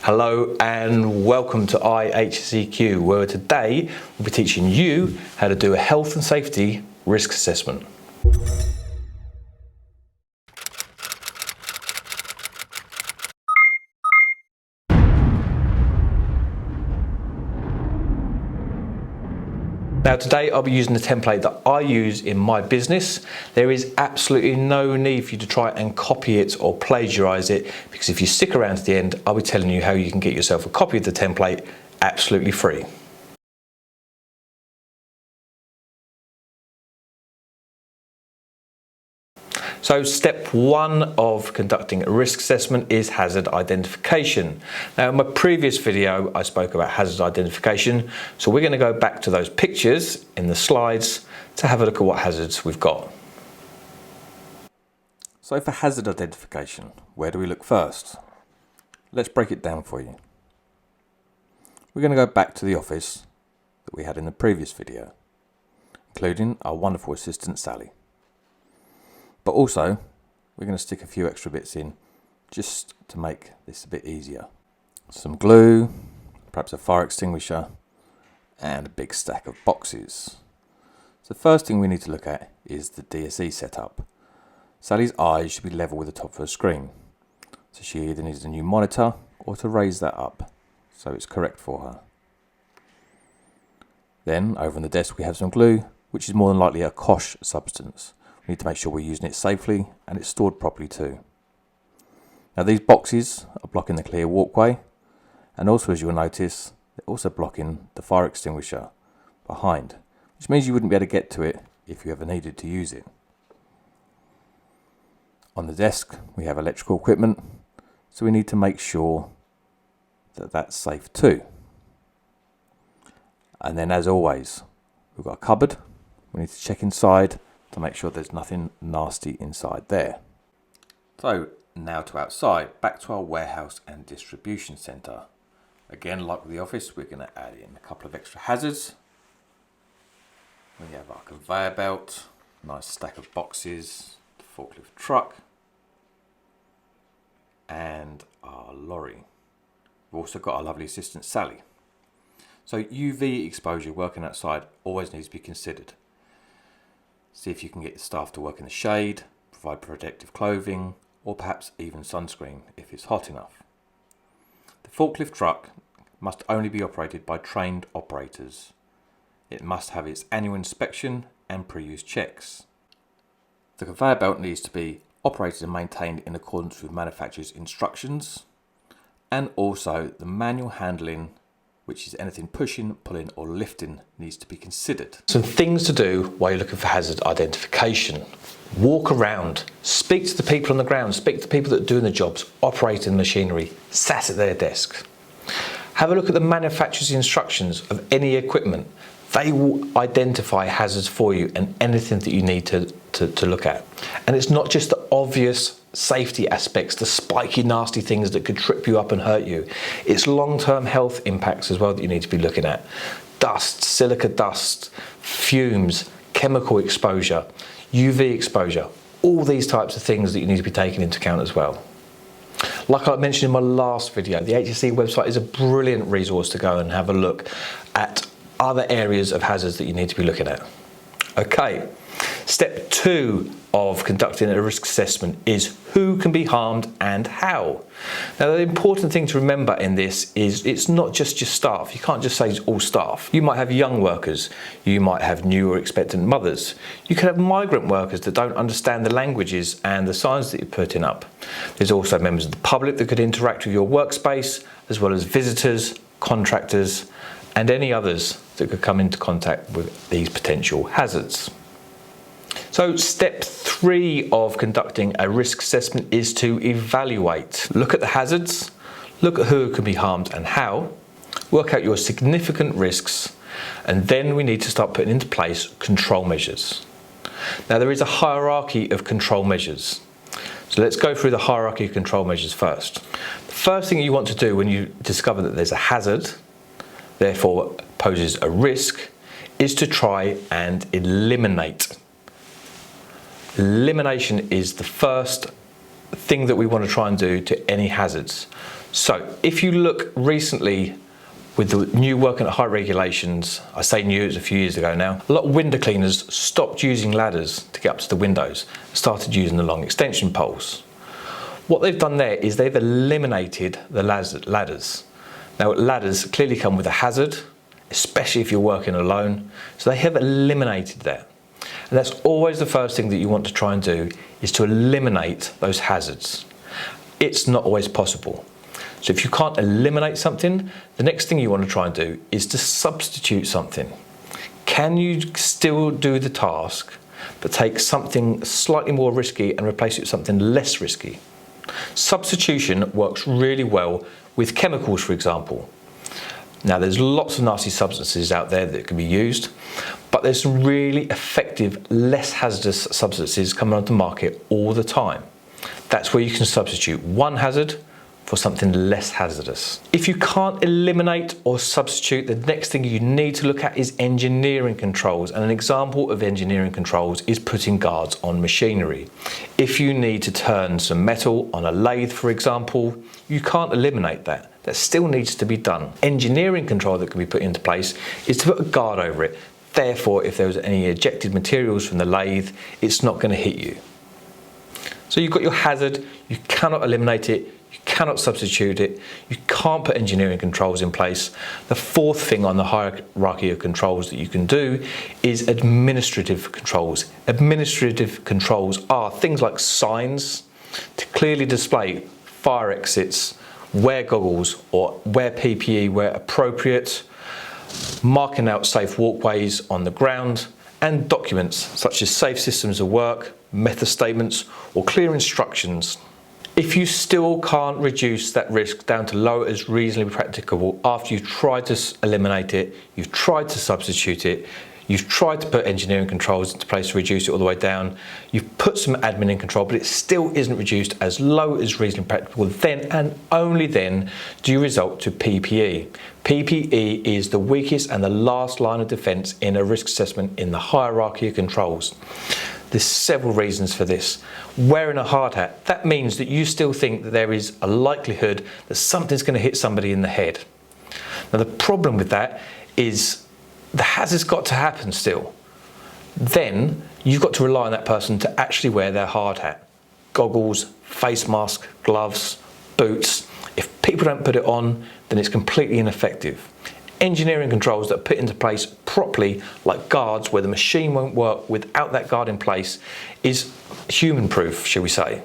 Hello and welcome to i-HSEQ, where today we'll be teaching you how to do a health and safety risk assessment. Now today I'll be using the template that I use in my business. There is absolutely no need for you to try and copy it or plagiarize it, because if you stick around to the end, I'll be telling you how you can get yourself a copy of the template absolutely free. So step one of conducting a risk assessment is hazard identification. Now in my previous video I spoke about hazard identification, so we're going to go back to those pictures in the slides to have a look at what hazards we've got. So for hazard identification, where do we look first? Let's break it down for you. We're going to go back to the office that we had in the previous video, including our wonderful assistant Sally. But also, we're going to stick a few extra bits in just to make this a bit easier. Some glue, perhaps a fire extinguisher, and a big stack of boxes. So the first thing we need to look at is the DSE setup. Sally's eyes should be level with the top of her screen. So she either needs a new monitor or to raise that up so it's correct for her. Then over on the desk we have some glue, which is more than likely a kosh substance. We need to make sure we're using it safely and it's stored properly too. Now these boxes are blocking the clear walkway, and also, as you'll notice, they're also blocking the fire extinguisher behind, which means you wouldn't be able to get to it if you ever needed to use it. On the desk we have electrical equipment, so we need to make sure that that's safe too. And then, as always, we've got a cupboard. We need to check inside to make sure there's nothing nasty inside there. So now to outside, back to our warehouse and distribution centre. Again, like with the office, we're going to add in a couple of extra hazards. We have our conveyor belt, nice stack of boxes, the forklift truck, and our lorry. We've also got our lovely assistant Sally. So UV exposure working outside always needs to be considered. See if you can get the staff to work in the shade, provide protective clothing, or perhaps even sunscreen if it's hot enough. The forklift truck must only be operated by trained operators. It must have its annual inspection and pre-use checks. The conveyor belt needs to be operated and maintained in accordance with manufacturer's instructions, and also the manual handling, which is anything pushing, pulling or lifting, needs to be considered. Some things to do while you're looking for hazard identification. Walk around, speak to the people on the ground, speak to the people that are doing the jobs, operating machinery, sat at their desk. Have a look at the manufacturer's instructions of any equipment. They will identify hazards for you and anything that you need to look at. And it's not just the obvious safety aspects, the spiky, nasty things that could trip you up and hurt you. It's long-term health impacts as well that you need to be looking at. Dust, silica dust, fumes, chemical exposure, UV exposure, all these types of things that you need to be taking into account as well. Like I mentioned in my last video, the HSE website is a brilliant resource to go and have a look at other areas of hazards that you need to be looking at. Okay, step two of conducting a risk assessment is who can be harmed and how. Now the important thing to remember in this is it's not just your staff. You can't just say it's all staff. You might have young workers, you might have new or expectant mothers, you could have migrant workers that don't understand the languages and the signs that you're putting up. There's also members of the public that could interact with your workspace, as well as visitors, contractors, and any others that could come into contact with these potential hazards. So step three of conducting a risk assessment is to evaluate. Look at the hazards, look at who can be harmed and how, work out your significant risks, and then we need to start putting into place control measures. Now there is a hierarchy of control measures. So let's go through the hierarchy of control measures first. The first thing you want to do when you discover that there's a hazard, therefore poses a risk, is to try and eliminate. Elimination is the first thing that we want to try and do to any hazards. So if you look recently with the new working at height regulations, I say new, it's a few years ago now, a lot of window cleaners stopped using ladders to get up to the windows, started using the long extension poles. What they've done there is they've eliminated the ladders. Now ladders clearly come with a hazard, especially if you're working alone, so they have eliminated that. And that's always the first thing that you want to try and do, is to eliminate those hazards. It's not always possible. So if you can't eliminate something, the next thing you want to try and do is to substitute something. Can you still do the task, but take something slightly more risky and replace it with something less risky? Substitution works really well with chemicals, for example. Now there's lots of nasty substances out there that can be used, but there's some really effective, less hazardous substances coming onto the market all the time. That's where you can substitute one hazard for something less hazardous. If you can't eliminate or substitute, the next thing you need to look at is engineering controls. And an example of engineering controls is putting guards on machinery. If you need to turn some metal on a lathe, for example, you can't eliminate that. That still needs to be done. Engineering control that can be put into place is to put a guard over it. Therefore, if there was any ejected materials from the lathe, it's not going to hit you. So you've got your hazard, you cannot eliminate it, you cannot substitute it, you can't put engineering controls in place. The fourth thing on the hierarchy of controls that you can do is administrative controls. Administrative controls are things like signs to clearly display fire exits, wear goggles or wear PPE where appropriate, marking out safe walkways on the ground, and documents such as safe systems of work, method statements, or clear instructions. If you still can't reduce that risk down to low as reasonably practicable after you've tried to eliminate it, you've tried to substitute it, you've tried to put engineering controls into place to reduce it all the way down, you've put some admin in control, but it still isn't reduced as low as reasonably practicable, then and only then do you resort to PPE. PPE is the weakest and the last line of defense in a risk assessment in the hierarchy of controls. There's several reasons for this. Wearing a hard hat, that means that you still think that there is a likelihood that something's going to hit somebody in the head. Now the problem with that is the hazard's got to happen still. Then you've got to rely on that person to actually wear their hard hat. Goggles, face mask, gloves, boots. If people don't put it on, then it's completely ineffective. Engineering controls that are put into place properly, like guards where the machine won't work without that guard in place, is human proof, shall we say.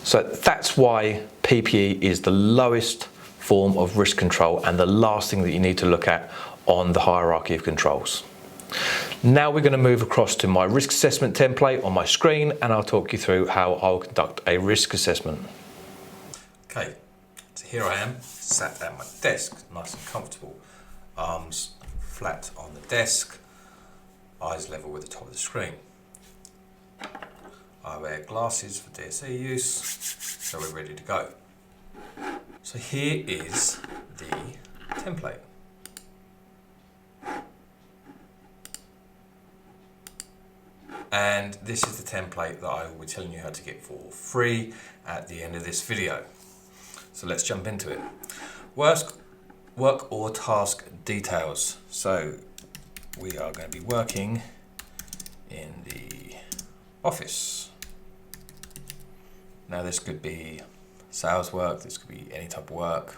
So that's why PPE is the lowest form of risk control and the last thing that you need to look at on the hierarchy of controls. Now we're going to move across to my risk assessment template on my screen, and I'll talk you through how I'll conduct a risk assessment. Okay, so here I am, sat at my desk, nice and comfortable. Arms flat on the desk, eyes level with the top of the screen. I wear glasses for DSE use, so we're ready to go. So here is the template. And this is the template that I will be telling you how to get for free at the end of this video. So let's jump into it. Work or task details. So we are going to be working in the office. Now this could be sales work, this could be any type of work,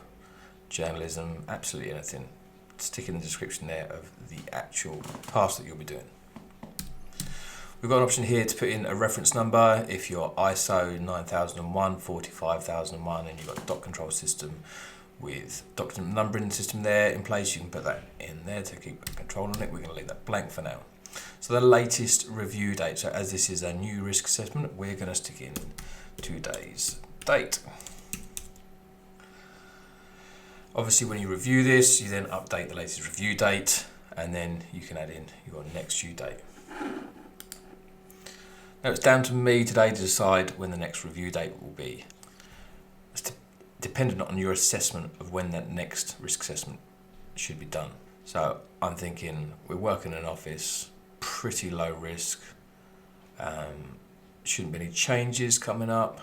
journalism, absolutely anything. Stick in the description there of the actual task that you'll be doing. We've got an option here to put in a reference number. If you're ISO 9001, 45001 and you've got a dot control system with document numbering system there in place, you can put that in there to keep control on it. We're going to leave that blank for now. So the latest review date. So as this is a new risk assessment, we're going to stick in today's date. Obviously when you review this, you then update the latest review date, and then you can add in your next due date. Now it's down to me today to decide when the next review date will be. It's dependent on your assessment of when that next risk assessment should be done. So I'm thinking we're working in an office, pretty low risk, shouldn't be any changes coming up.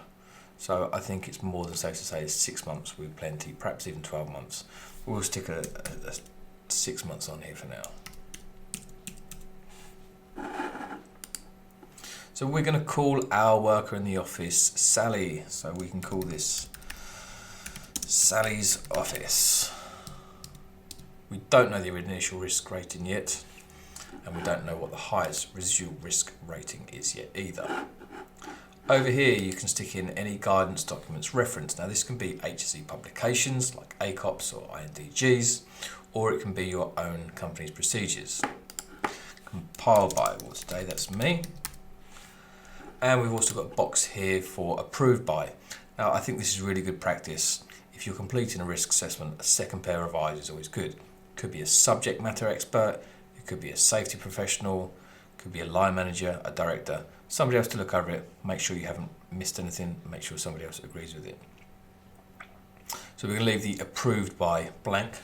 So I think it's more than safe to say 6 months with plenty, perhaps even 12 months. We'll stick a 6 months on here for now. So we're going to call our worker in the office Sally. So we can call this Sally's office. We don't know the initial risk rating yet, and we don't know what the highest residual risk rating is yet either. Over here you can stick in any guidance documents reference. Now this can be HSE publications like ACOPS or INDGs, or it can be your own company's procedures. Compiled by, well today that's me. And we've also got a box here for approved by. Now I think this is really good practice. If you're completing a risk assessment, a second pair of eyes is always good. It could be a subject matter expert, it could be a safety professional, it could be a line manager, a director, somebody else to look over it, make sure you haven't missed anything, make sure somebody else agrees with it. So we're going to leave the approved by blank,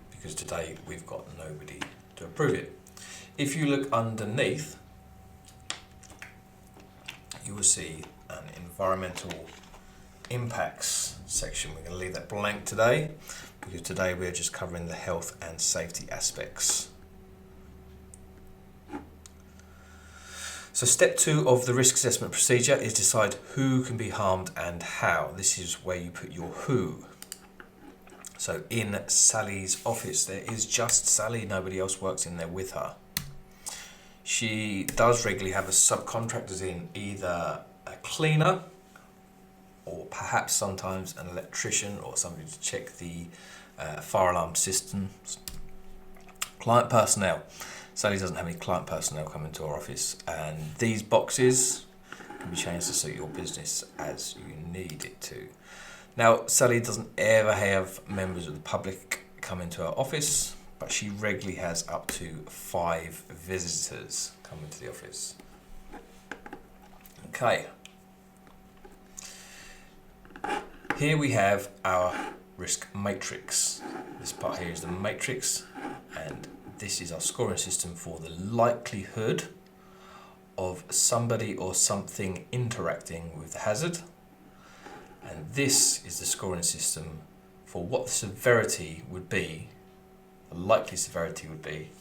because today we've got nobody to approve it. If you look underneath, you will see an environmental impacts section. We're going to leave that blank today, because today we're just covering the health and safety aspects. So step 2 of the risk assessment procedure is decide who can be harmed and how. This is where you put your who. So in Sally's office, there is just Sally, nobody else works in there with her. She does regularly have a subcontractors in, either a cleaner or perhaps sometimes an electrician or somebody to check the fire alarm systems. Client personnel. Sally doesn't have any client personnel coming to our office, and these boxes can be changed to suit your business as you need it to. Now, Sally doesn't ever have members of the public come into our office, but she regularly has up to 5 visitors come into the office. Okay. Here we have our risk matrix. This part here is the matrix, and this is our scoring system for the likelihood of somebody or something interacting with the hazard. And this is the scoring system for what the severity would be, the likely severity would be,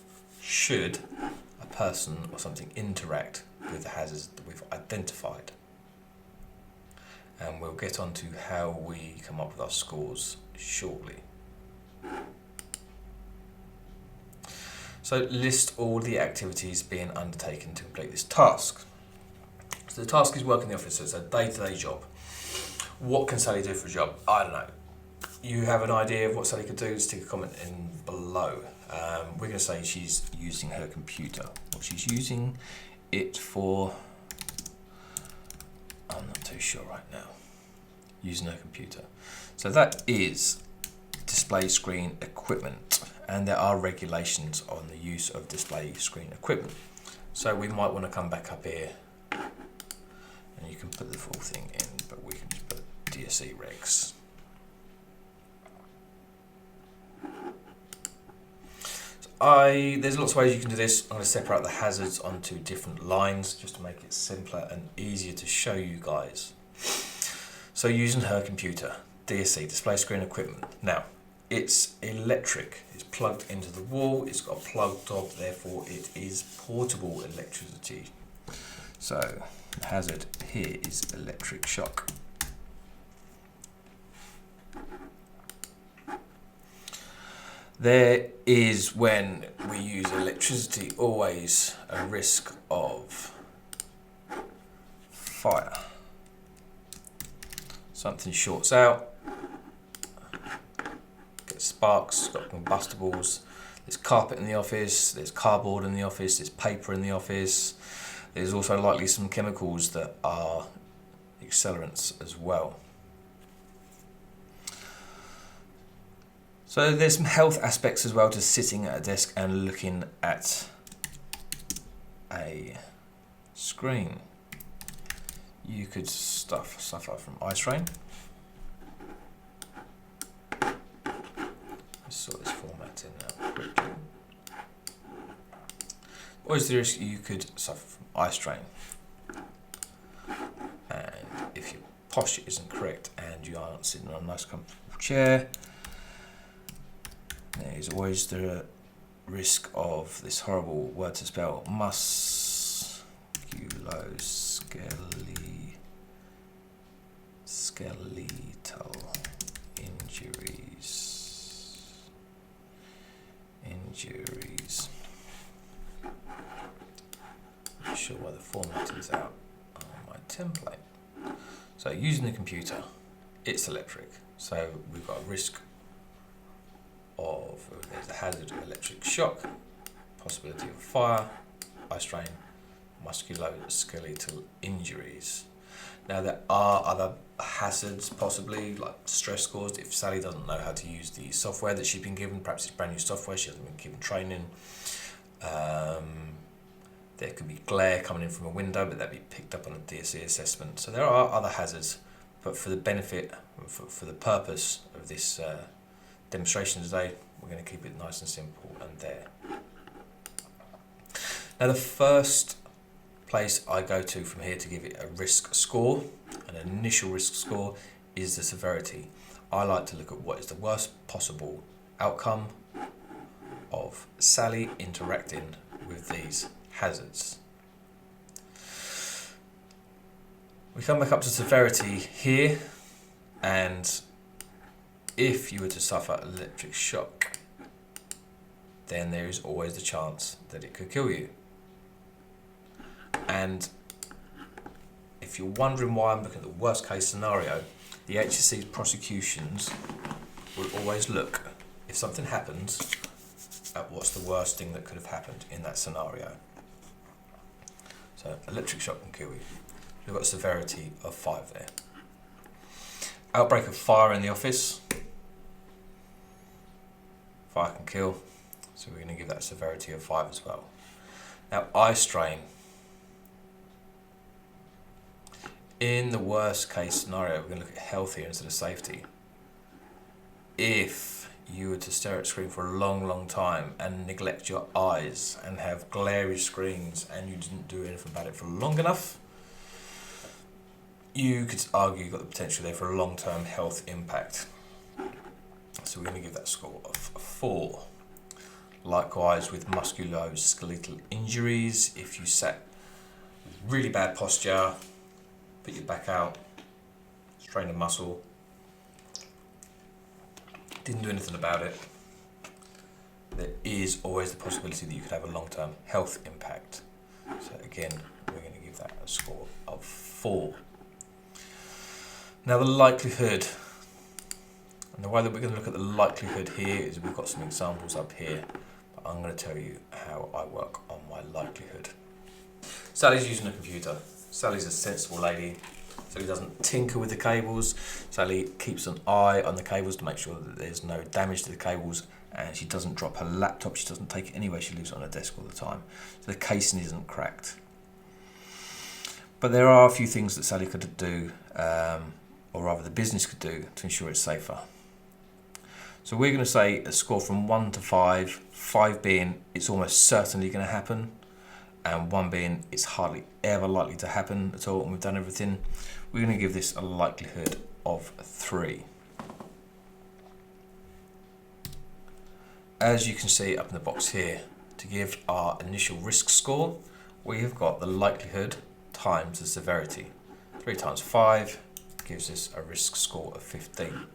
should a person or something interact with the hazards that we've identified. And we'll get on to how we come up with our scores shortly. So list all the activities being undertaken to complete this task. So the task is work in the office, so it's a day-to-day job. What can Sally do for a job? I don't know. You have an idea of what Sally could do, stick a comment in below. We're going to say she's using her computer. What she's using it for, I'm not too sure right now. Using her computer. So that is display screen equipment, and there are regulations on the use of display screen equipment. So we might want to come back up here, and you can put the full thing in, but we can just put DSE regs. There's lots of ways you can do this. I'm going to separate the hazards onto different lines just to make it simpler and easier to show you guys. So using her computer, DSE, display screen equipment. Now, it's electric, it's plugged into the wall, it's got a plug top, therefore it is portable electricity. So the hazard here is electric shock. There is, when we use electricity, always a risk of fire. Something shorts out, gets sparks, got combustibles. There's carpet in the office, there's cardboard in the office, there's paper in the office. There's also likely some chemicals that are accelerants as well. So there's some health aspects as well to sitting at a desk and looking at a screen. You could suffer from eye strain. Let's sort this format in now quickly. Or is the risk you could suffer from eye strain? And if you're posture isn't correct and you aren't sitting on a nice comfortable chair, there is always the risk of this horrible word to spell, skeletal injuries. Not sure why the formatting's out on my template. So using the computer, it's electric. So we've got a risk of, there's a hazard of electric shock, possibility of fire, eye strain, musculoskeletal injuries. Now there are other hazards possibly, like stress scores. If Sally doesn't know how to use the software that she's been given, perhaps it's brand new software, she hasn't been given training. There could be glare coming in from a window, but that'd be picked up on a DSE assessment. So there are other hazards, but for the benefit, for the purpose of this demonstration today, we're going to keep it nice and simple and there. Now the first place I go to from here to give it a risk score, an initial risk score, is the severity. I like to look at what is the worst possible outcome of Sally interacting with these hazards. We come back up to severity here, and if you were to suffer electric shock, then there is always the chance that it could kill you. And if you're wondering why I'm looking at the worst case scenario, the i-HSEQ's prosecutions will always look, if something happens, at what's the worst thing that could have happened in that scenario. So electric shock can kill you. We've got a severity of 5 there. Outbreak of fire in the office. Fire can kill, so we're going to give that a severity of 5 as well. Now eye strain. In the worst case scenario, we're going to look at health here instead of safety. If you were to stare at a screen for a long time and neglect your eyes and have glary screens and you didn't do anything about it for long enough, you could argue you've got the potential there for a long-term health impact. So we're going to give that a score of 4. Likewise with musculoskeletal injuries, if you sat with really bad posture, put your back out, strain a muscle, didn't do anything about it, there is always the possibility that you could have a long-term health impact. So again, we're going to give that a score of 4. Now the likelihood, and the way that we're going to look at the likelihood here is we've got some examples up here, but I'm going to tell you how I work on my likelihood. Sally's using a computer. Sally's a sensible lady. Sally doesn't tinker with the cables. Sally keeps an eye on the cables to make sure that there's no damage to the cables, and she doesn't drop her laptop. She doesn't take it anywhere. She leaves it on her desk all the time. So the casing isn't cracked. But there are a few things that Sally could do, or rather the business could do, to ensure it's safer. So we're going to say a score from 1 to 5, 5 being it's almost certainly going to happen, and 1 being it's hardly ever likely to happen at all, and we've done everything. We're going to give this a likelihood of 3. As you can see up in the box here, to give our initial risk score, we have got the likelihood times the severity. 3 times 5 gives us a risk score of 15.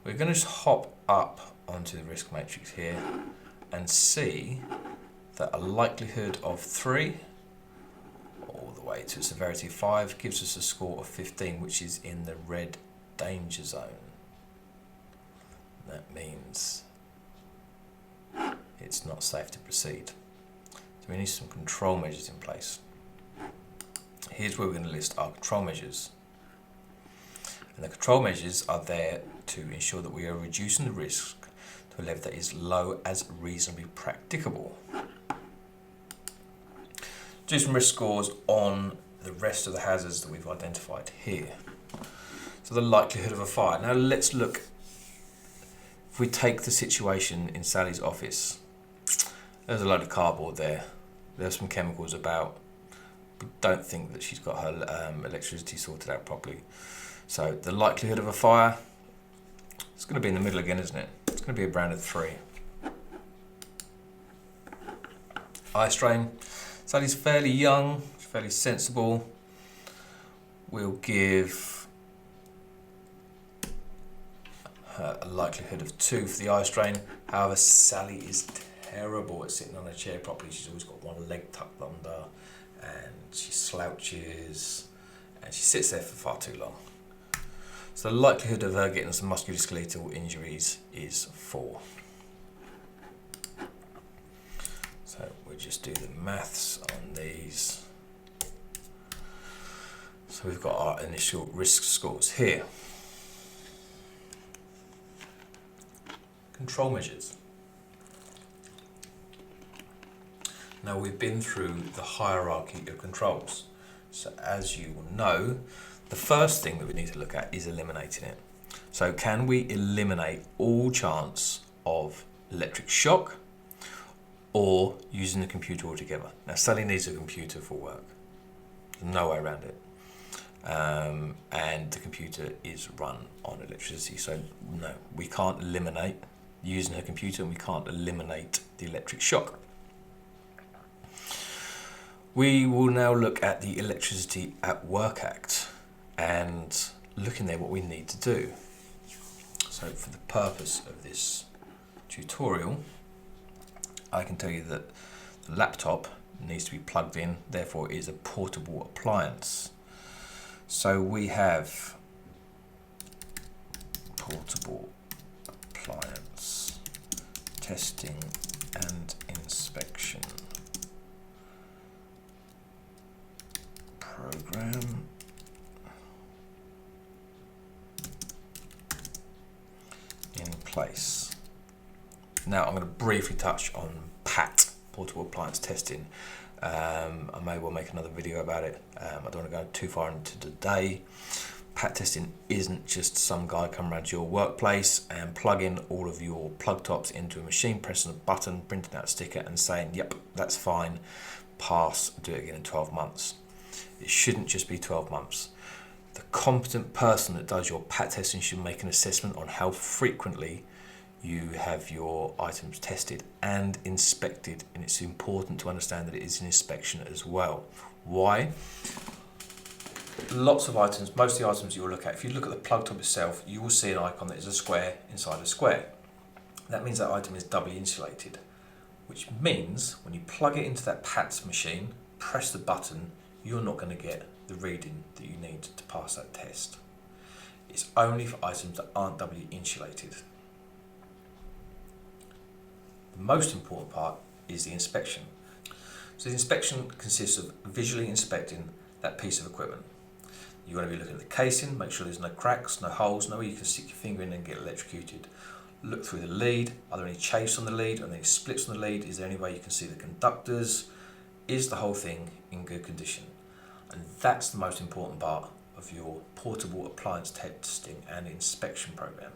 We're going to just hop up onto the risk matrix here and see that a likelihood of 3 all the way to a severity of 5 gives us a score of 15, which is in the red danger zone. That means it's not safe to proceed. So we need some control measures in place. Here's where we're going to list our control measures. And the control measures are there to ensure that we are reducing the risk to a level that is low as reasonably practicable. Do some risk scores on the rest of the hazards that we've identified here. So the likelihood of a fire. Now let's look, if we take the situation in Sally's office, there's a load of cardboard there. There's some chemicals about. We don't think that she's got her electricity sorted out properly. So the likelihood of a fire, it's going to be in the middle again, isn't it? It's going to be a branded 3. Eye strain. Sally's fairly young, fairly sensible. We'll give her a likelihood of 2 for the eye strain. However, Sally is terrible at sitting on a chair properly. She's always got one leg tucked under, and she slouches, and she sits there for far too long. So the likelihood of her getting some musculoskeletal injuries is 4. So we'll just do the maths on these. So we've got our initial risk scores here. Control measures. Now we've been through the hierarchy of controls. So as you will know, the first thing that we need to look at is eliminating it. So can we eliminate all chance of electric shock or using the computer altogether? Now Sally needs a computer for work. There's no way around it. And the computer is run on electricity. So no, we can't eliminate using her computer, and we can't eliminate the electric shock. We will now look at the Electricity at Work Act and look in there what we need to do. So for the purpose of this tutorial, I can tell you that the laptop needs to be plugged in, therefore it is a portable appliance. So we have portable appliance testing and inspection program. In place. Now I'm going to briefly touch on PAT, portable appliance testing. I may well make another video about it. I don't want to go too far into today. PAT testing isn't just some guy coming around to your workplace and plugging all of your plug tops into a machine, pressing a button, printing out a sticker and saying, yep, that's fine, pass, do it again in 12 months. It shouldn't just be 12 months. The competent person that does your PAT testing should make an assessment on how frequently you have your items tested and inspected, and it's important to understand that it is an inspection as well. Why? Lots of items, most of the items you'll look at, if you look at the plug top itself, you will see an icon that is a square inside a square. That means that item is doubly insulated, which means when you plug it into that PAT machine, press the button, you're not going to get the reading that you need to pass that test. It's only for items that aren't doubly insulated. The most important part is the inspection. So the inspection consists of visually inspecting that piece of equipment. You want to be looking at the casing, make sure there's no cracks, no holes, nowhere you can stick your finger in and get electrocuted. Look through the lead. Are there any chafes on the lead? Are there any splits on the lead? Is there any way you can see the conductors? Is the whole thing in good condition? And that's the most important part of your portable appliance testing and inspection program.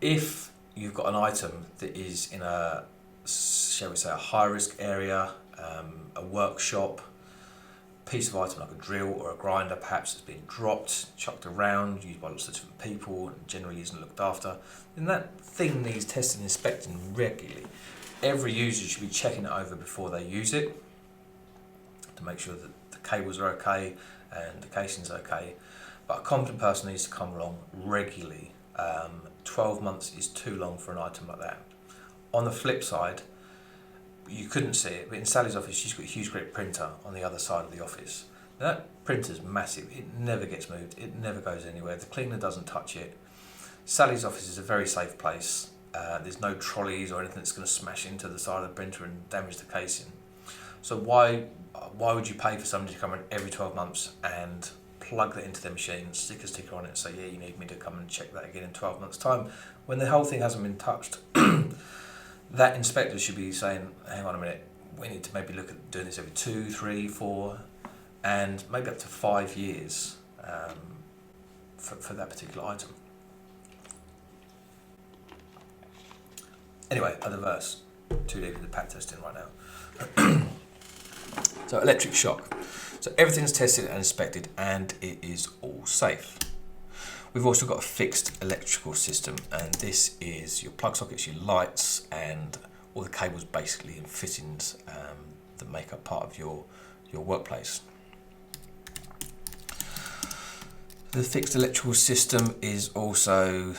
If you've got an item that is in a, shall we say, a high risk area, a workshop, piece of item like a drill or a grinder perhaps has been dropped, chucked around, used by lots of different people and generally isn't looked after, then that thing needs testing and inspecting regularly. Every user should be checking it over before they use it to make sure that the cables are okay and the casing's okay. But a competent person needs to come along regularly. 12 months is too long for an item like that. On the flip side, you couldn't see it, but in Sally's office, she's got a huge great printer on the other side of the office. Now, that printer's massive. It never gets moved. It never goes anywhere. The cleaner doesn't touch it. Sally's office is a very safe place. There's no trolleys or anything that's going to smash into the side of the printer and damage the casing. So why would you pay for somebody to come in every 12 months and plug that into their machine, stick a sticker on it and say, yeah, you need me to come and check that again in 12 months' time, when the whole thing hasn't been touched? That inspector should be saying, hang on a minute, we need to maybe look at doing this every 2, 3, 4, and maybe up to 5 years for that particular item. Anyway, other verse, too deep into PAT testing right now. So electric shock. So everything's tested and inspected and it is all safe. We've also got a fixed electrical system, and this is your plug sockets, your lights, and all the cables basically and fittings that make up part of your workplace. The fixed electrical system is also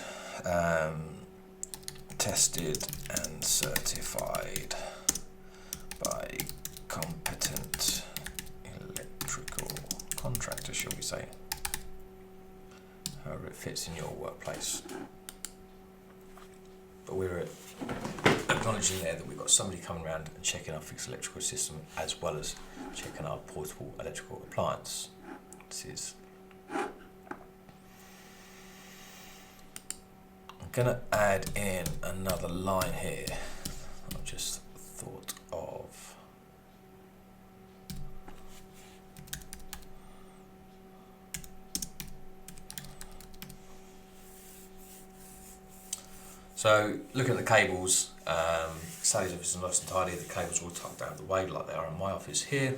tested and certified by competent electrical contractor, shall we say, however it fits in your workplace. But we're acknowledging there that we've got somebody coming around and checking our fixed electrical system as well as checking our portable electrical appliance. This is. I'm going to add in another line here. I just thought of. So looking at the cables, Sally's office is nice and tidy. The cables are all tucked out of the way like they are in my office here.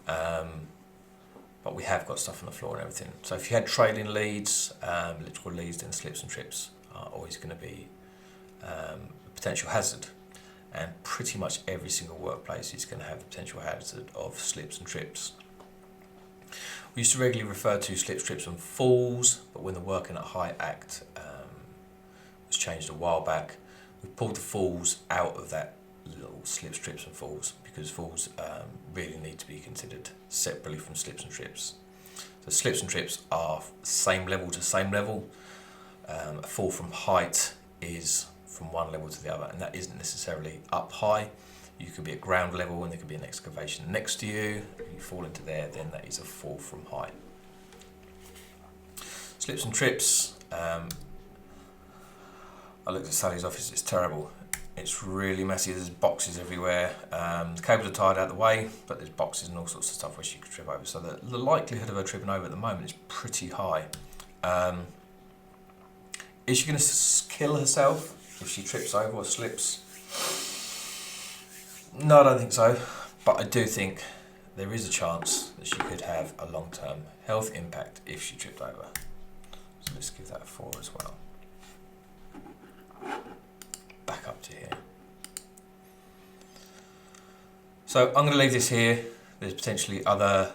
But we have got stuff on the floor and everything. So if you had trailing leads, electrical leads, then slips and trips are always going to be a potential hazard. And pretty much every single workplace is going to have the potential hazard of slips and trips. We used to regularly refer to slips, trips and falls, but when the Working at Height Act was changed a while back, we pulled the falls out of that little slips, trips and falls, because falls really need to be considered separately from slips and trips. So slips and trips are same level to same level. A fall from height is from one level to the other, and that isn't necessarily up high. You could be at ground level and there could be an excavation next to you. If you fall into there, then that is a fall from height. Slips and trips. I looked at Sally's office, it's terrible. It's really messy, there's boxes everywhere. The cables are tied out of the way, but there's boxes and all sorts of stuff where she could trip over. So the likelihood of her tripping over at the moment is pretty high. Is she going to kill herself if she trips over or slips? No, I don't think so. But I do think there is a chance that she could have a long-term health impact if she tripped over. So let's give that a 4 as well. Back up to here. So I'm going to leave this here. There's potentially other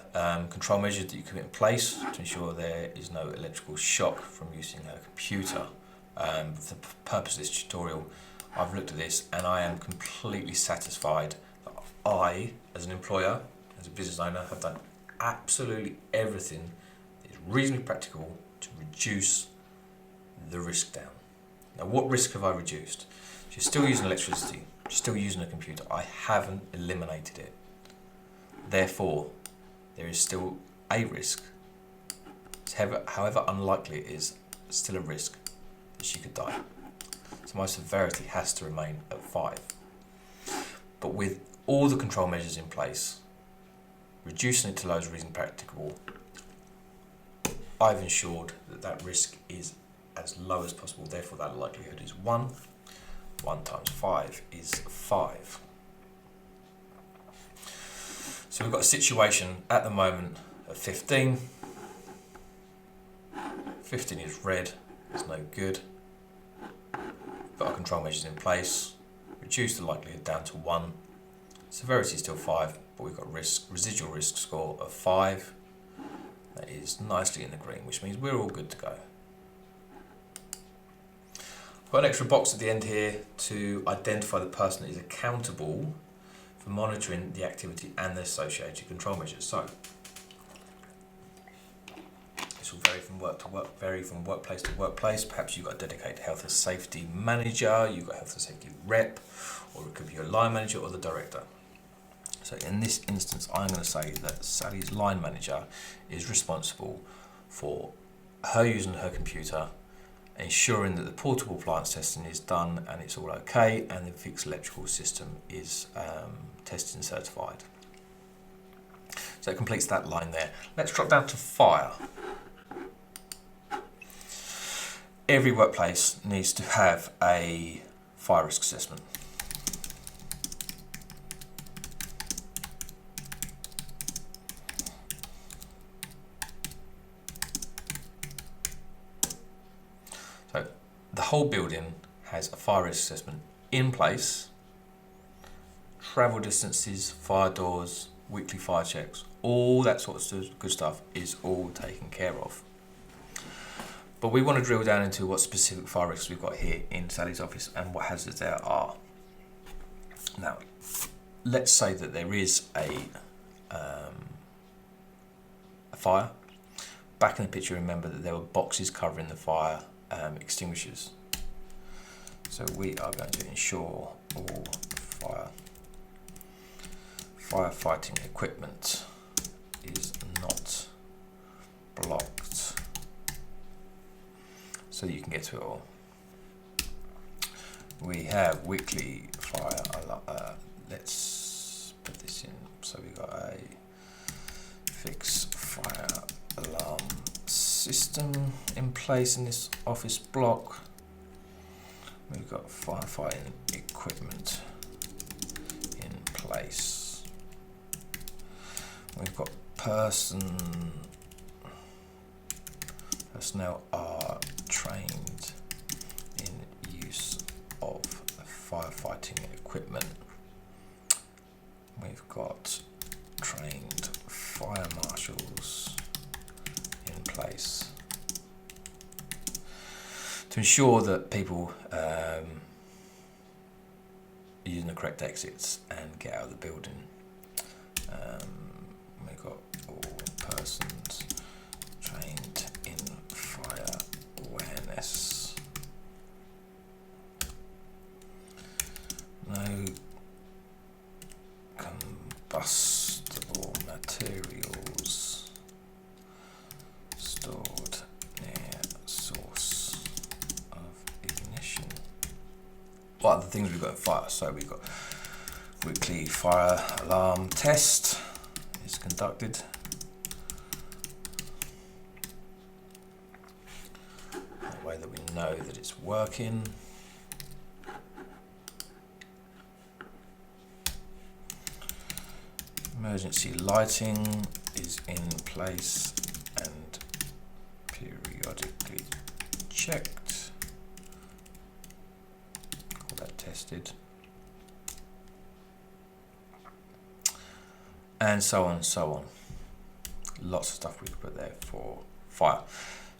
control measures that you can put in place to ensure there is no electrical shock from using a computer. For the purpose of this tutorial, I've looked at this and I am completely satisfied that I, as an employer, as a business owner, have done absolutely everything that is reasonably practical to reduce the risk down. Now, what risk have I reduced? She's still using electricity, she's still using a computer. I haven't eliminated it. Therefore, there is still a risk. However unlikely it is, still a risk that she could die. So my severity has to remain at 5. But with all the control measures in place, reducing it to low as reasonably practicable, I've ensured that that risk is as low as possible. Therefore, that likelihood is 1. 1 times 5 is 5. So we've got a situation at the moment of 15. 15 is red, it's no good. Got our control measures in place, reduce the likelihood down to 1. Severity is still 5, but we've got residual risk score of 5. That is nicely in the green, which means we're all good to go. I've got an extra box at the end here to identify the person that is accountable for monitoring the activity and the associated control measures. So this will vary from work to work, vary from workplace to workplace. Perhaps you've got a dedicated health and safety manager, you've got a health and safety rep, or it could be your line manager or the director. So in this instance, I'm going to say that Sally's line manager is responsible for her using her computer, ensuring that the portable appliance testing is done and it's all okay, and the fixed electrical system is tested and certified. So it completes that line there. Let's drop down to fire. Every workplace needs to have a fire risk assessment. So the whole building has a fire risk assessment in place, travel distances, fire doors, weekly fire checks, all that sort of good stuff is all taken care of. But we want to drill down into what specific fire risks we've got here in Sally's office and what hazards there are. Now, let's say that there is a fire. Back in the picture, remember that there were boxes covering the fire extinguishers. So we are going to ensure all firefighting equipment is not blocked, so that you can get to it all. We have weekly fire alarm. Let's put this in. So we've got a fixed fire alarm system in place in this office block. We've got firefighting equipment in place. We've got personnel are trained in use of firefighting equipment. We've got trained fire marshals in place to ensure that people are using the correct exits and get out of the building. We've got all persons trained in fire awareness. No combustible materials stored near source of ignition. What are the things we've got in fire? So we've got weekly fire alarm test is conducted. That way that we know that it's working. Emergency lighting is in place and periodically checked. Call that tested. And so on and so on. Lots of stuff we could put there for fire.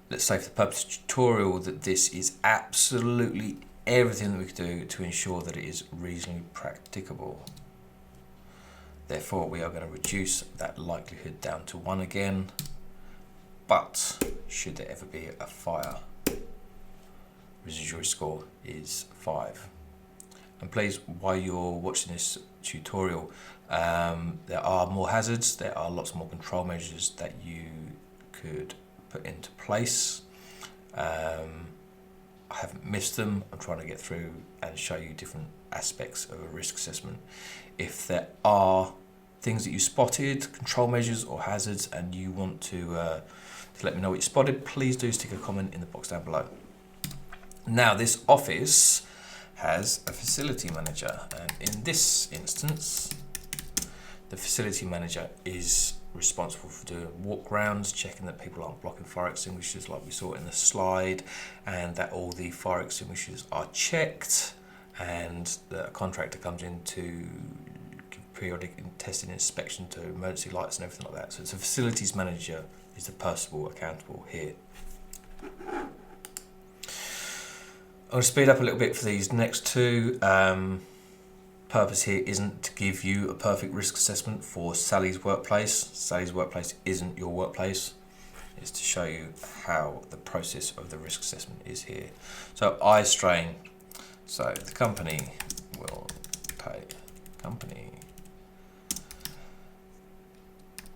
Let's say for the purpose of the tutorial that this is absolutely everything that we could do to ensure that it is reasonably practicable. Therefore, we are going to reduce that likelihood down to 1 again. But should there ever be a fire, residual score is 5. And please, while you're watching this tutorial, there are more hazards, there are lots more control measures that you could put into place. I haven't missed them. I'm trying to get through and show you different aspects of a risk assessment. If there are things that you spotted, control measures or hazards, and you want to let me know what you spotted, please do stick a comment in the box down below. Now, this office has a facility manager, and in this instance, the facility manager is responsible for doing walk rounds, checking that people aren't blocking fire extinguishers like we saw in the slide, and that all the fire extinguishers are checked, and the contractor comes in to give periodic testing inspection to emergency lights and everything like that. So it's a facilities manager is the person accountable here. I'll speed up a little bit for these next two. Purpose here isn't to give you a perfect risk assessment for Sally's workplace. Sally's workplace isn't your workplace. It's to show you how the process of the risk assessment is here. So eye strain. So the company will pay. Company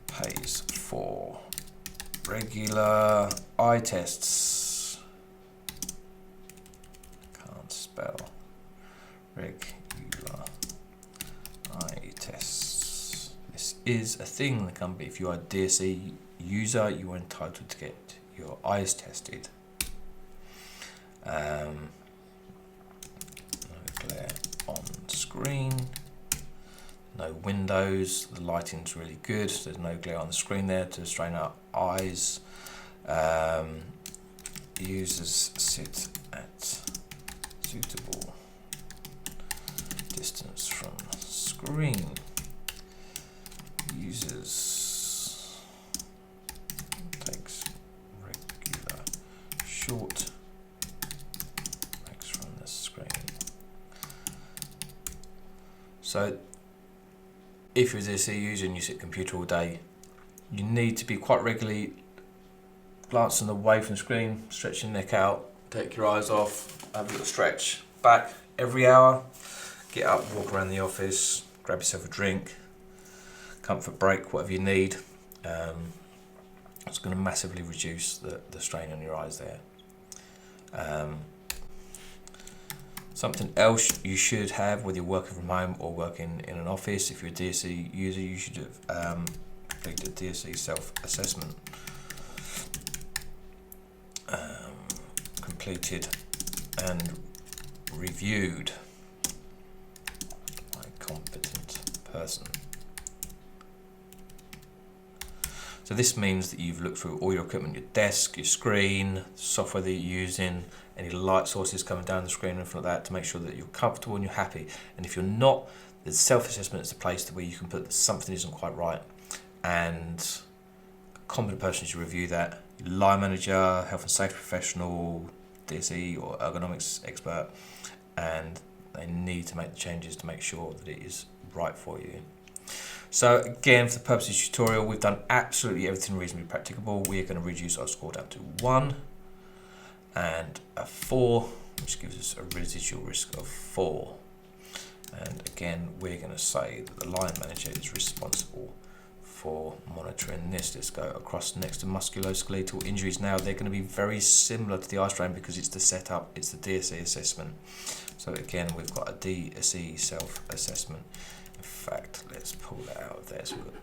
pays for regular eye tests. Can't spell. Regular eye tests. This is a thing in the company. If you are a DSE user, you are entitled to get your eyes tested. No glare on screen. No windows. The lighting's really good. There's no glare on the screen there to strain our eyes. Users sit suitable distance from screen. Users takes regular short breaks from the screen. So if you're a DSE user and you sit at a computer all day, you need to be quite regularly glancing away from the screen, stretching your neck out, take your eyes off, have a little stretch. Back every hour, get up, walk around the office, grab yourself a drink, comfort break, whatever you need. It's going to massively reduce the strain on your eyes there. Something else you should have, whether you're working from home or working in an office, if you're a DSE user, you should have completed a DSE self-assessment. Completed and reviewed by a competent person. So this means that you've looked through all your equipment, your desk, your screen, software that you're using, any light sources coming down the screen and everything like that, to make sure that you're comfortable and you're happy. And if you're not, the self-assessment is the place where you can put that something isn't quite right, and a competent person should review that. Your line manager, health and safety professional, DSE or ergonomics expert, and they need to make the changes to make sure that it is right for you. So again, for the purposes of this tutorial, we've done absolutely everything reasonably practicable. We are going to reduce our score down to 1 and a 4, which gives us a residual risk of 4. And again, we're going to say that the line manager is responsible for monitoring this. Let's go across next to musculoskeletal injuries now. They're going to be very similar to the eye strain because it's the setup, it's the DSE assessment. So again, we've got a DSE self-assessment. In fact, let's pull that out of there. So we've got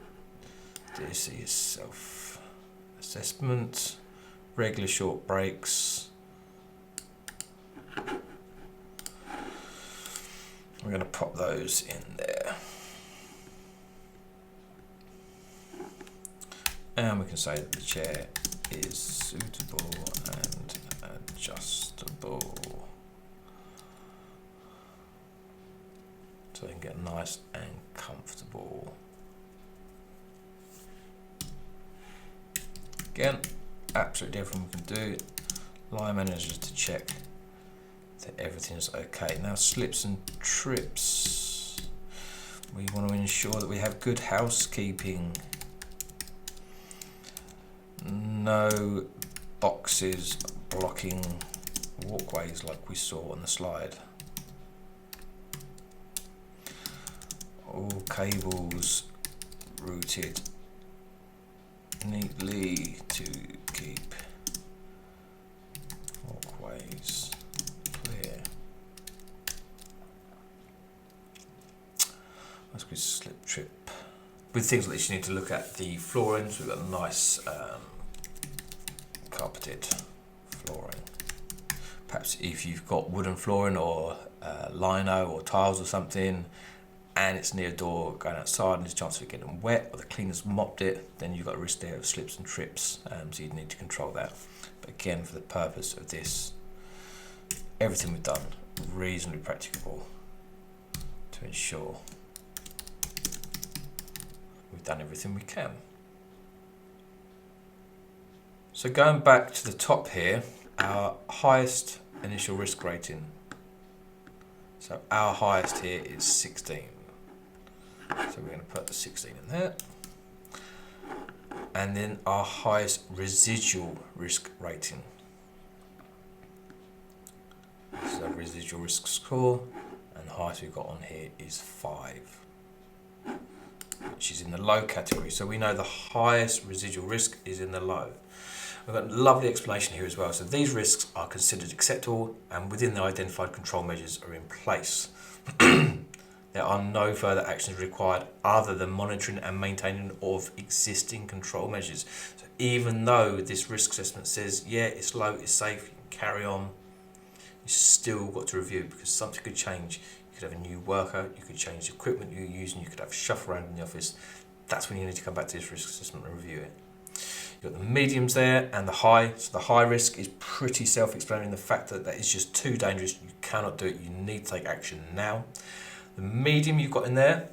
DSE self-assessment, regular short breaks. We're going to pop those in there. And we can say that the chair is suitable and adjustable. So they can get nice and comfortable. Again, absolutely everything we can do. Line managers to check that everything's okay. Now slips and trips. We want to ensure that we have good housekeeping. No boxes blocking walkways like we saw on the slide. All cables routed neatly to keep walkways clear. That's good. Slip trip. With things like this, you need to look at the flooring. So we've got a nice carpeted flooring. Perhaps if you've got wooden flooring or lino or tiles or something, and it's near a door going outside and there's a chance of it getting wet, or the cleaner's mopped it, then you've got a risk there of slips and trips, so you need to control that. But again, for the purpose of this, everything we've done reasonably practicable to ensure we've done everything we can. So going back to the top here, our highest initial risk rating. So our highest here is 16. So we're going to put the 16 in there. And then our highest residual risk rating. This is our residual risk score, and the highest we've got on here is 5, which is in the low category. So we know the highest residual risk is in the low. We've got a lovely explanation here as well. So these risks are considered acceptable, and within the identified control measures are in place. There are no further actions required other than monitoring and maintaining of existing control measures. So even though this risk assessment says, yeah, it's low, it's safe, you can carry on, you still got to review, because something could change. You could have a new worker, you could change the equipment you're using, you could have a shuffle around in the office. That's when you need to come back to this risk assessment and review it. You've got the mediums there and the high. So the high risk is pretty self-explanatory in the fact that that is just too dangerous. You cannot do it. You need to take action now. The medium you've got in there,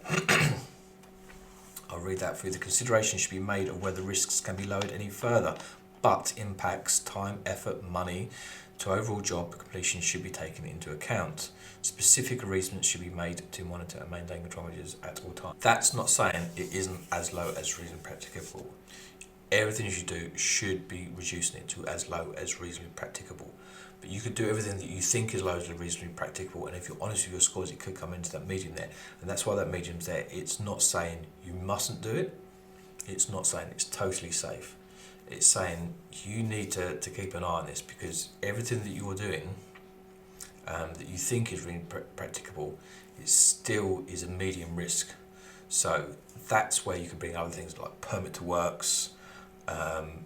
I'll read that for you. The consideration should be made of whether risks can be lowered any further, but impacts, time, effort, money to overall job completion should be taken into account. Specific arrangements should be made to monitor and maintain control measures at all times. That's not saying it isn't as low as reasonably practicable. Everything you do should be reducing it to as low as reasonably practicable. But you could do everything that you think is low as reasonably practicable, and if you're honest with your scores, it could come into that medium there. And that's why that medium's there. It's not saying you mustn't do it. It's not saying it's totally safe. It's saying you need to keep an eye on this, because everything that you're doing that you think is really practicable, it still is a medium risk. So that's where you can bring other things like permit to works,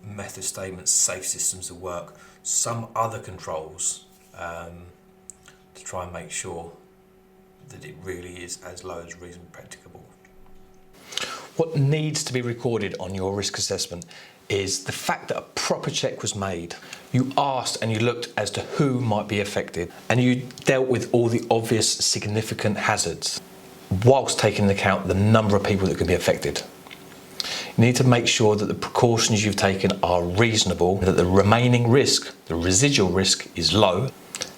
method statements, safe systems of work, some other controls to try and make sure that it really is as low as reasonably practicable. What needs to be recorded on your risk assessment is the fact that a proper check was made. You asked and you looked as to who might be affected, and you dealt with all the obvious significant hazards whilst taking into account the number of people that could be affected. You need to make sure that the precautions you've taken are reasonable, that the remaining risk, the residual risk, is low,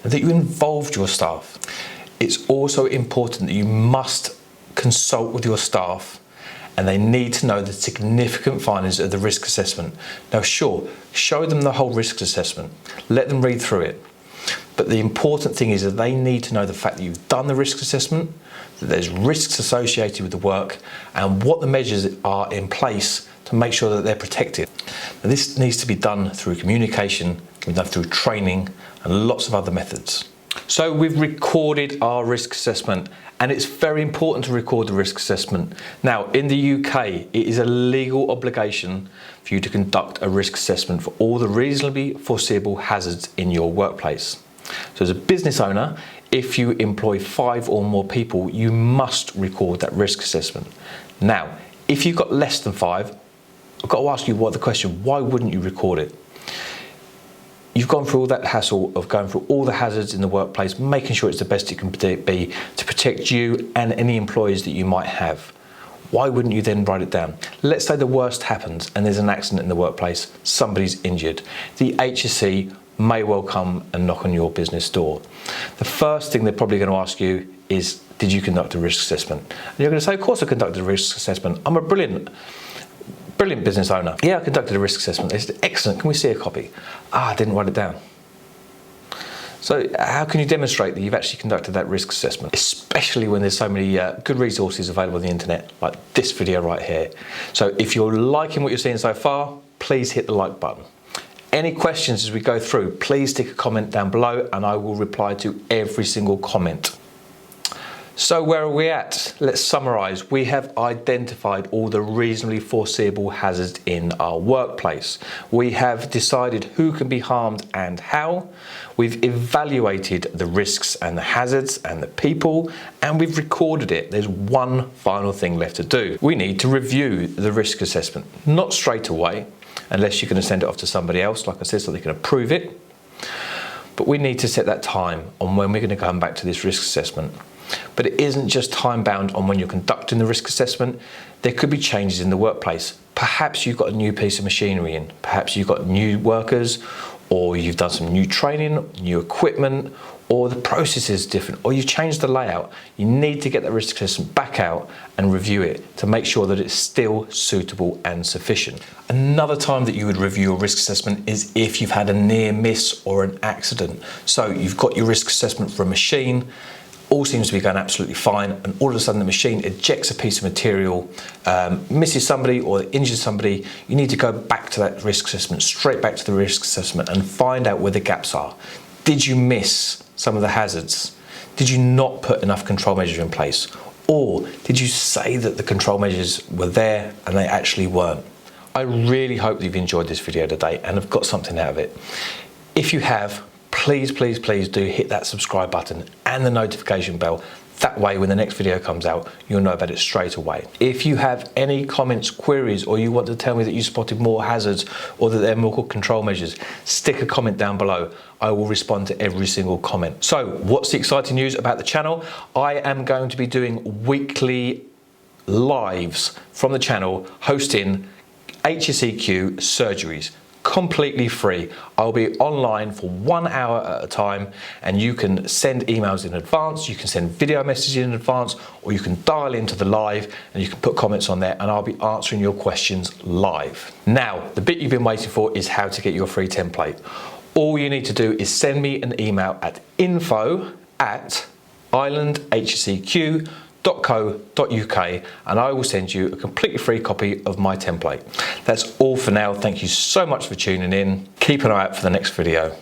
and that you involved your staff. It's also important that you must consult with your staff, and they need to know the significant findings of the risk assessment. Now sure, show them the whole risk assessment, let them read through it. But the important thing is that they need to know the fact that you've done the risk assessment, that there's risks associated with the work, and what the measures are in place to make sure that they're protected. Now, this needs to be done through communication, can be done through training, and lots of other methods. So we've recorded our risk assessment, and it's very important to record the risk assessment. Now, in the UK, it is a legal obligation for you to conduct a risk assessment for all the reasonably foreseeable hazards in your workplace. So as a business owner, if you employ 5 or more people, you must record that risk assessment. Now, if you've got less than 5, I've got to ask you the question, why wouldn't you record it? You've gone through all that hassle of going through all the hazards in the workplace, making sure it's the best it can be to protect you and any employees that you might have. Why wouldn't you then write it down? Let's say the worst happens and there's an accident in the workplace, somebody's injured. The HSE may well come and knock on your business door. The first thing they're probably going to ask you is, did you conduct a risk assessment? And you're going to say, of course I conducted a risk assessment. I'm a brilliant business owner. Yeah, I conducted a risk assessment. They said, excellent, can we see a copy? I didn't write it down. So how can you demonstrate that you've actually conducted that risk assessment? Especially when there's so many good resources available on the internet, like this video right here. So if you're liking what you're seeing so far, please hit the like button. Any questions as we go through, please stick a comment down below and I will reply to every single comment. So where are we at? Let's summarise. We have identified all the reasonably foreseeable hazards in our workplace. We have decided who can be harmed and how. We've evaluated the risks and the hazards and the people, and we've recorded it. There's one final thing left to do. We need to review the risk assessment, not straight away, unless you're going to send it off to somebody else, like I said, so they can approve it. But we need to set that time on when we're going to come back to this risk assessment. But it isn't just time bound on when you're conducting the risk assessment. There could be changes in the workplace. Perhaps you've got a new piece of machinery in, perhaps you've got new workers, or you've done some new training, new equipment, or the process is different, or you've changed the layout. You need to get that risk assessment back out and review it to make sure that it's still suitable and sufficient. Another time that you would review your risk assessment is if you've had a near miss or an accident. So you've got your risk assessment for a machine, all seems to be going absolutely fine, and all of a sudden the machine ejects a piece of material, misses somebody or injures somebody. You need to go back to that risk assessment, straight back to the risk assessment, and find out where the gaps are. Did you miss some of the hazards? Did you not put enough control measures in place? Or did you say that the control measures were there and they actually weren't? I really hope that you've enjoyed this video today and have got something out of it. If you have, please do hit that subscribe button and the notification bell. That way, when the next video comes out, you'll know about it straight away. If you have any comments, queries, or you want to tell me that you spotted more hazards or that there are more control measures, stick a comment down below. I will respond to every single comment. So what's the exciting news about the channel? I am going to be doing weekly lives from the channel hosting i-HSEQ surgeries, completely free. I'll be online for 1 hour at a time, and you can send emails in advance, you can send video messages in advance, or you can dial into the live and you can put comments on there and I'll be answering your questions live. Now, the bit you've been waiting for is how to get your free template. All you need to do is send me an email at info@islandhseq.co.uk and I will send you a completely free copy of my template. That's all for now. Thank you so much for tuning in. Keep an eye out for the next video.